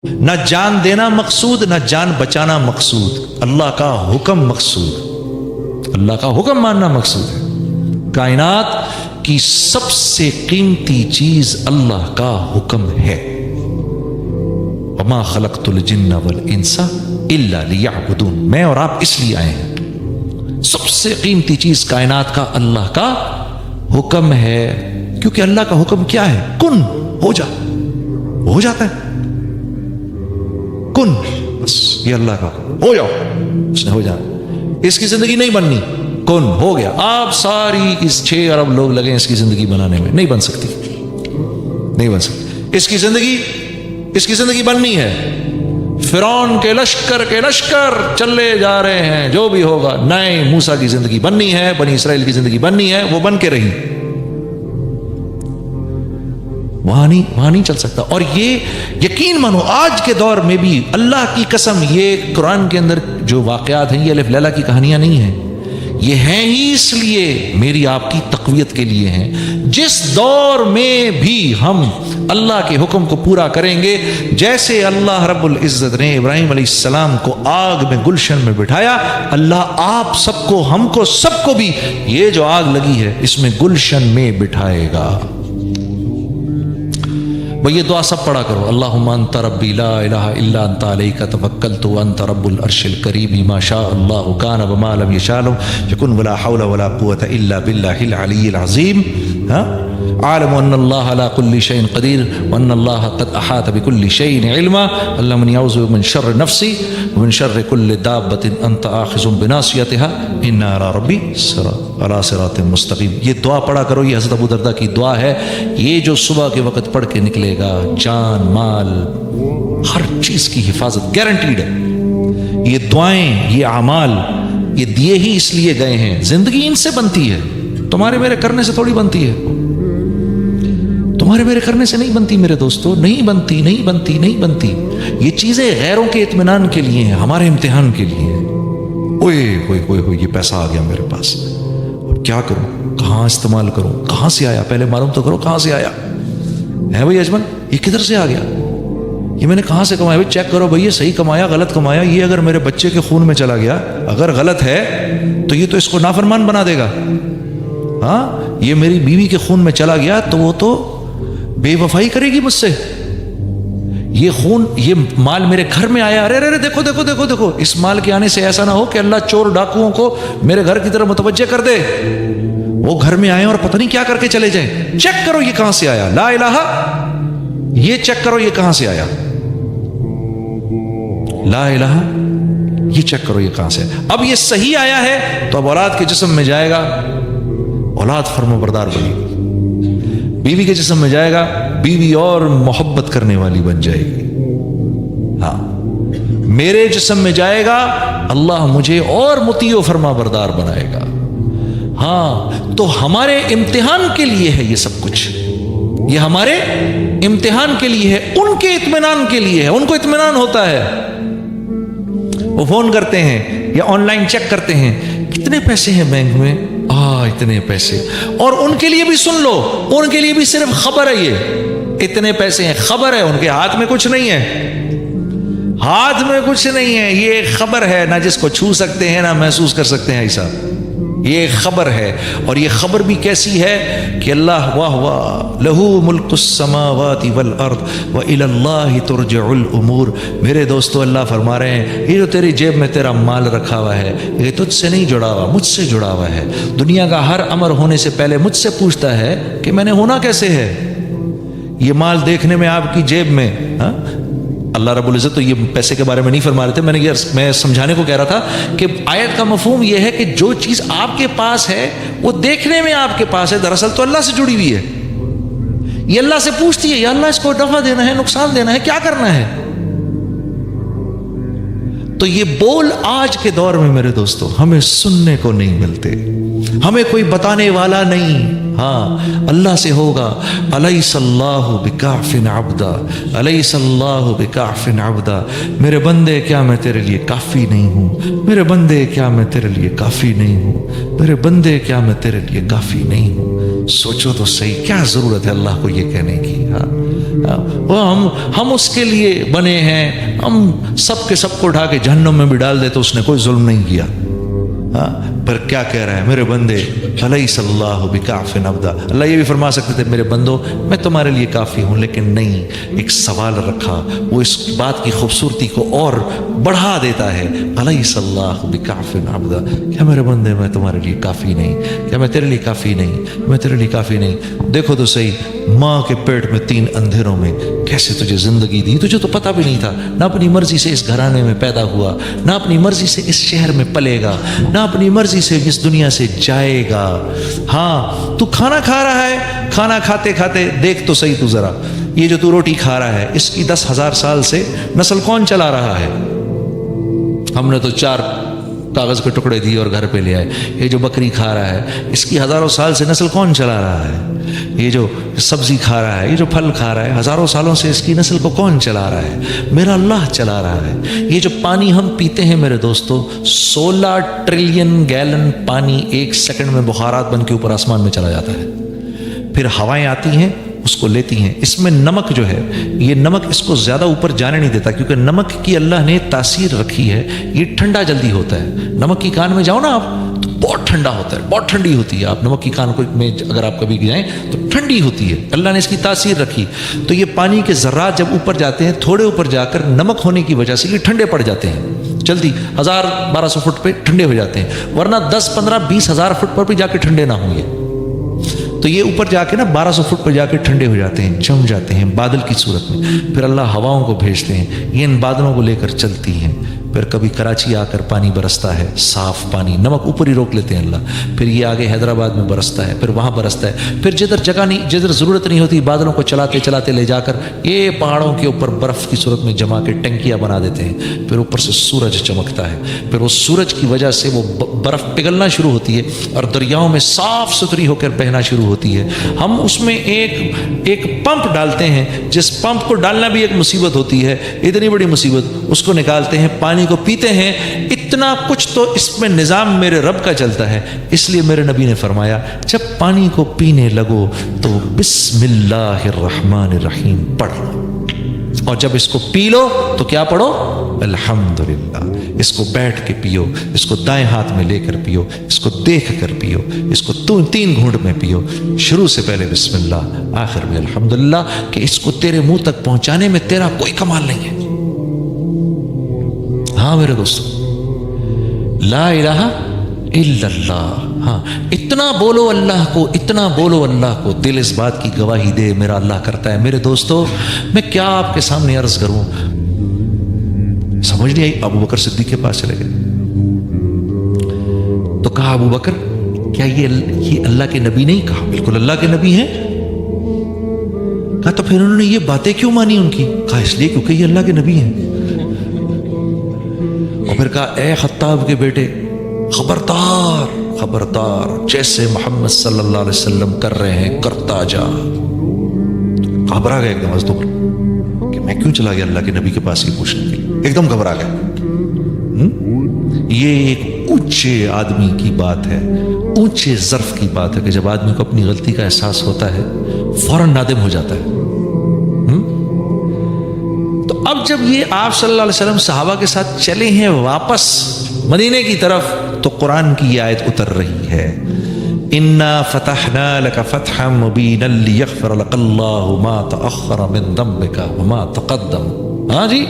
نہ جان دینا مقصود، نہ جان بچانا مقصود، اللہ کا حکم مقصود، اللہ کا حکم ماننا مقصود ہے۔ کائنات کی سب سے قیمتی چیز اللہ کا حکم ہے۔ وما خلقت الجن والانس الا لیعبدون، میں اور آپ اس لیے آئے ہیں۔ سب سے قیمتی چیز کائنات کا اللہ کا حکم ہے، کیونکہ اللہ کا حکم کیا ہے؟ کن، ہو جا، ہو جاتا ہے کن، بس یہ اللہ کا ہو جاؤ، اس نے ہو جانا۔ اس کی زندگی نہیں بننی، کن ہو گیا۔ آپ ساری اس 6 ارب لوگ لگے اس کی زندگی بنانے میں، نہیں بن سکتی، نہیں بن سکتی۔ اس کی زندگی بننی ہے۔ فرعون کے لشکر چلے جا رہے ہیں، جو بھی ہوگا، نئے موسیٰ کی زندگی بننی ہے، بنی اسرائیل کی زندگی بننی ہے، وہ بن کے رہی، وہاں نہیں چل سکتا۔ اور یہ یقین مانو آج کے دور میں بھی اللہ کی قسم، یہ قرآن کے اندر جو واقعات ہیں یہ الف لیلہ کی کہانیاں نہیں ہیں، یہ ہیں ہی اس لیے میری آپ کی تقویت کے لیے ہیں۔ جس دور میں بھی ہم اللہ کے حکم کو پورا کریں گے، جیسے اللہ رب العزت نے ابراہیم علیہ السلام کو آگ میں گلشن میں بٹھایا، اللہ آپ سب کو، ہم کو، سب کو بھی یہ جو آگ لگی ہے اس میں گلشن میں بٹھائے گا۔ وہ یہ دعا سب پڑھا کرو، اللہم انت ربی لا الہ الا انت علیک توکلت وانت رب العرش الکریم ما شاء اللہ کان وما لم یشاء لم یکن ولا حول ولا قوة الا باللہ العلی العظیم۔ عالم ان اللہ علی کل شیء قدیر وان اللہ قد احاط بكل شیء علما، اللہم انی اعوذ من شر نفسی ومن شر کل دابۃ انت آخذ بناصیتها ان علی ربی علی صراط مستقیم۔ یہ دعا پڑھا کرو، یہ حضرت ابو درداء کی دعا ہے۔ یہ جو صبح کے وقت پڑھ کے نکلے گا، جان مال ہر چیز کی حفاظت گارنٹیڈ ہے۔ یہ دعائیں، یہ اعمال، یہ دیے ہی اس لیے گئے ہیں۔ زندگی ان سے بنتی ہے، تمہارے میرے کرنے سے تھوڑی بنتی ہے، تمہارے میرے کرنے سے نہیں بنتی میرے دوستو، نہیں بنتی، نہیں بنتی، نہیں بنتی۔ یہ چیزیں غیروں کے اطمینان کے لیے ہیں، ہمارے امتحان کے لیے ہیں۔ اوئے ہوئے ہوئے ہوئے، یہ پیسہ آ گیا میرے پاس، کیا کروں، کہاں استعمال کروں، کہاں سے آیا، پہلے معلوم تو کرو کہاں سے آیا ہے بھائی اجمل، یہ کدھر سے آ گیا، یہ میں نے کہاں سے کمایا بھائی، چیک کرو بھائی یہ صحیح کمایا غلط کمایا۔ یہ اگر میرے بچے کے خون میں چلا گیا، اگر غلط ہے تو یہ تو اس کو نافرمان بنا دے گا۔ ہاں، یہ میری بیوی کے خون میں چلا گیا تو وہ تو بے وفائی کرے گی مجھ سے۔ یہ خون، یہ مال میرے گھر میں آیا، ارے ارے دیکھو دیکھو دیکھو دیکھو، اس مال کے آنے سے ایسا نہ ہو کہ اللہ چور ڈاکوؤں کو میرے گھر کی طرف متوجہ کر دے، وہ گھر میں آئے اور پتہ نہیں کیا کر کے چلے جائیں۔ چیک کرو یہ کہاں سے آیا، لا الہ، یہ چیک کرو یہ کہاں سے آیا، لا الہ، یہ چیک کرو یہ کہاں سے آیا۔ اب یہ صحیح آیا ہے تو اب اولاد کے جسم میں جائے گا، اولاد فرما بردار بنے گی۔ بیوی کے جسم میں جائے گا، بیوی اور محبت کرنے والی بن جائے گی۔ ہاں، میرے جسم میں جائے گا، اللہ مجھے اور مطیع و فرما بردار بنائے گا۔ ہاں، تو ہمارے امتحان کے لیے ہے یہ سب کچھ، یہ ہمارے امتحان کے لیے ہے، ان کے اطمینان کے لیے ہے۔ ان کو اطمینان ہوتا ہے، وہ فون کرتے ہیں یا آن لائن چیک کرتے ہیں، کتنے پیسے ہیں بینک میں، اتنے پیسے، اور ان کے لیے بھی سن لو، ان کے لیے بھی صرف خبر ہے، یہ اتنے پیسے ہیں، خبر ہے، ان کے ہاتھ میں کچھ نہیں ہے، ہاتھ میں کچھ نہیں ہے، یہ ایک خبر ہے، نہ جس کو چھو سکتے ہیں نہ محسوس کر سکتے ہیں ایسا، یہ ایک خبر ہے۔ اور یہ خبر بھی کیسی ہے کہ اللہ واہ واہ، لہو ملک السماوات والارض والى اللہ ترجع الامور۔ میرے دوستو، اللہ فرما رہے ہیں یہ جو تیری جیب میں تیرا مال رکھا ہوا ہے، یہ تجھ سے نہیں جڑا ہوا، مجھ سے جڑا ہوا ہے۔ دنیا کا ہر امر ہونے سے پہلے مجھ سے پوچھتا ہے کہ میں نے ہونا کیسے ہے۔ یہ مال دیکھنے میں آپ کی جیب میں، اللہ رب العزت تو یہ پیسے کے بارے میں نہیں فرما رہے تھے، میں سمجھانے کو کہہ رہا تھا کہ آیت کا مفہوم یہ ہے کہ جو چیز آپ کے پاس ہے وہ دیکھنے میں آپ کے پاس ہے، دراصل تو اللہ سے جڑی ہوئی ہے۔ یہ اللہ سے پوچھتی ہے، یا اللہ اس کو نفع دینا ہے، نقصان دینا ہے، کیا کرنا ہے؟ تو یہ بول آج کے دور میں میرے دوستو ہمیں سننے کو نہیں ملتے، ہمیں کوئی بتانے والا نہیں۔ ہاں اللہ سے ہوگا الیس اللہ بکافٍ عبدا، الیس اللہ بکافٍ عبدا، میرے بندے کیا میں تیرے لیے کافی نہیں ہوں، میرے بندے کیا میں تیرے لیے کافی نہیں ہوں، میرے بندے کیا میں تیرے لیے کافی نہیں ہوں۔ سوچو تو صحیح، کیا ضرورت ہے اللہ کو یہ کہنے کی؟ وہ ہم اس کے لیے بنے ہیں، ہم سب کے سب کو اٹھا کے جہنم میں بھی ڈال دے تو اس نے کوئی ظلم نہیں کیا۔ پر کیا کہہ رہا ہے، میرے بندے الیس اللہ بکافٍ عبدا۔ اللہ یہ بھی فرما سکتے تھے میرے بندو میں تمہارے لیے کافی ہوں، لیکن نہیں، ایک سوال رکھا، وہ اس بات کی خوبصورتی کو اور بڑھا دیتا ہے۔ الیس اللہ بکافٍ عبدا، کیا میرے بندے میں تمہارے لیے کافی نہیں؟ کیا میں تیرے لیے کافی نہیں؟ میں تیرے لیے کافی نہیں؟ دیکھو تو صحیح، ماں کے پیٹ میں 3 اندھیروں میں کیسے تجھے زندگی دی، تجھے تو پتہ بھی نہیں تھا، نہ اپنی مرضی سے اس گھرانے میں پیدا ہوا، نہ اپنی مرضی سے اس شہر میں پلے گا، نہ اپنی مرضی سے اس دنیا سے جائے گا۔ ہاں تو کھانا کھا رہا ہے، کھانا کھاتے کھاتے دیکھ تو صحیح تو ذرا، یہ جو تو روٹی کھا رہا ہے اس کی 10,000 سال سے نسل کون چلا رہا ہے؟ ہم نے تو 4 کاغذ کے ٹکڑے دیے اور گھر پہ لے آئے۔ یہ جو بکری کھا رہا ہے اس کی ہزاروں سال سے نسل کون چلا رہا ہے؟ یہ جو سبزی کھا رہا ہے، یہ جو پھل کھا رہا ہے، ہزاروں سالوں سے اس کی نسل کو کون چلا رہا ہے؟ میرا اللہ چلا رہا ہے۔ یہ جو پانی ہم پیتے ہیں میرے دوستو، 16 ٹریلین گیلن پانی 1 سیکنڈ میں بخارات بن کے اوپر آسمان میں چلا جاتا ہے، پھر ہوائیں آتی ہیں اس کو لیتی ہیں۔ اس میں نمک جو ہے، یہ نمک اس کو زیادہ اوپر جانے نہیں دیتا، کیونکہ نمک کی اللہ نے تاثیر رکھی ہے، یہ ٹھنڈا جلدی ہوتا ہے۔ نمک کی کان میں جاؤ نا آپ تو بہت ٹھنڈا ہوتا ہے، بہت ٹھنڈی ہوتی ہے۔ آپ نمک کی کان میں اگر آپ کبھی جائیں تو ٹھنڈی ہوتی ہے، اللہ نے اس کی تاثیر رکھی۔ تو یہ پانی کے ذرات جب اوپر جاتے ہیں، تھوڑے اوپر جا کر نمک ہونے کی وجہ سے یہ ٹھنڈے پڑ جاتے ہیں، جلدی 1000-1200 فٹ پہ ٹھنڈے ہو جاتے ہیں، ورنہ 10-15-20 ہزار فٹ پر بھی جا کے ٹھنڈے نہ ہوں گے۔ تو یہ اوپر جا کے نا 1200 فٹ پر جا کے ٹھنڈے ہو جاتے ہیں، جم جاتے ہیں بادل کی صورت میں۔ پھر اللہ ہواؤں کو بھیجتے ہیں، یہ ان بادلوں کو لے کر چلتی ہیں۔ پھر کبھی کراچی آ کر پانی برستا ہے، صاف پانی، نمک اوپر ہی روک لیتے ہیں اللہ، پھر یہ آگے حیدرآباد میں برستا ہے، پھر وہاں برستا ہے، پھر جدھر جگہ نہیں، جدھر ضرورت نہیں ہوتی بادلوں کو چلاتے چلاتے لے جا کر یہ پہاڑوں کے اوپر برف کی صورت میں جما کے ٹنکیاں بنا دیتے ہیں۔ پھر اوپر سے سورج چمکتا ہے، پھر اس سورج کی وجہ سے وہ برف پگھلنا شروع ہوتی ہے اور دریاؤں میں صاف ستھری ہو کر بہنا شروع ہوتی ہے۔ ہم اس میں ایک پمپ ڈالتے ہیں، جس پمپ کو ڈالنا بھی ایک مصیبت ہوتی ہے، اتنی بڑی مصیبت، اس کو نکالتے ہیں، پانی کو پیتے ہیں۔ اتنا کچھ تو اس میں نظام میرے رب کا چلتا ہے، اس لیے میرے نبی نے فرمایا جب پانی کو پینے لگو تو بسم اللہ الرحمن الرحیم پڑھ لو، اور جب اس کو پی لو تو کیا پڑھو؟ الحمدللہ۔ اس کو بیٹھ کے پیو، اس کو دائیں ہاتھ میں لے کر پیو، اس کو دیکھ کر پیو، اس کو 3 گھونٹ میں پیو، شروع سے پہلے بسم اللہ، آخر میں الحمدللہ، کہ اس کو تیرے منہ تک پہنچانے میں تیرا کوئی کمال نہیں ہے۔ ہاں میرے دوستو، لا الہ الا اللہ، ہاں اتنا بولو اللہ کو، اتنا بولو اللہ کو، دل اس بات کی گواہی دے میرا اللہ کرتا ہے۔ میرے دوستو میں کیا آپ کے سامنے عرض کروں، سمجھ نہیں آئی۔ ابو بکر صدیق کے پاس چلے گئے تو کہا ابو بکر کیا یہ اللہ کے نبی نہیں؟ کہا بالکل اللہ کے نبی ہیں۔ کہا تو پھر انہوں نے یہ باتیں کیوں مانی ان کی؟ کہا اس لیے کیونکہ یہ اللہ کے نبی ہیں۔ اور پھر کہا اے خطاب کے بیٹے خبردار خبردار، جیسے محمد صلی اللہ علیہ وسلم کر رہے ہیں کرتا جا۔ گھبرا گئے ایک دم حضرت عمر کہ میں کیوں چلا گیا اللہ کے نبی کے پاس یہ پوچھنے کے لیے، ایک دم گھبرا گئے۔ یہ ایک اونچے آدمی کی بات ہے، اونچے ظرف کی بات ہے کہ جب آدمی کو اپنی غلطی کا احساس ہوتا ہے فوراً نادم ہو جاتا ہے۔ تو اب جب یہ آپ صلی اللہ علیہ وسلم صحابہ کے ساتھ چلے ہیں واپس مدینے کی طرف تو قرآن کی یہ آیت اتر رہی ہے، اِنَّا فَتَحْنَا لَكَ فَتْحًا مُبِينًا لِيَغْفِرَ لَكَ اللَّهُ مَا تَأَخَّرَ مِن ذَنبِكَ وَمَا تَقَدَّمَ۔ ہاں جی،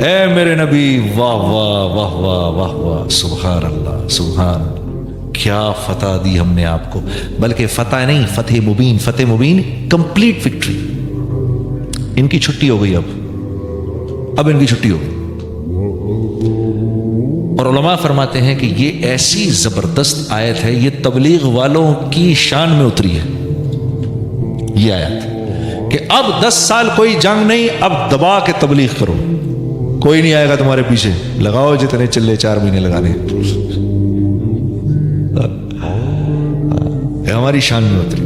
اے میرے نبی، واہ واہ واہ واہ واہ واہ، سبحان اللہ سبحان اللہ، کیا فتح دی ہم نے آپ کو، بلکہ فتح نہیں، فتح مبین، فتح مبین کمپلیٹ وکٹری۔ ان کی چھٹی ہو گئی، اب ان کی چھٹی ہو گئی۔ اور علماء فرماتے ہیں کہ یہ ایسی زبردست آیت ہے، یہ تبلیغ والوں کی شان میں اتری ہے یہ آیت، کہ اب 10 سال کوئی جنگ نہیں، اب دبا کے تبلیغ کرو، کوئی نہیں آئے گا تمہارے پیچھے، لگاؤ جتنے چلے 4 مہینے لگانے، ہماری شان میں اتری۔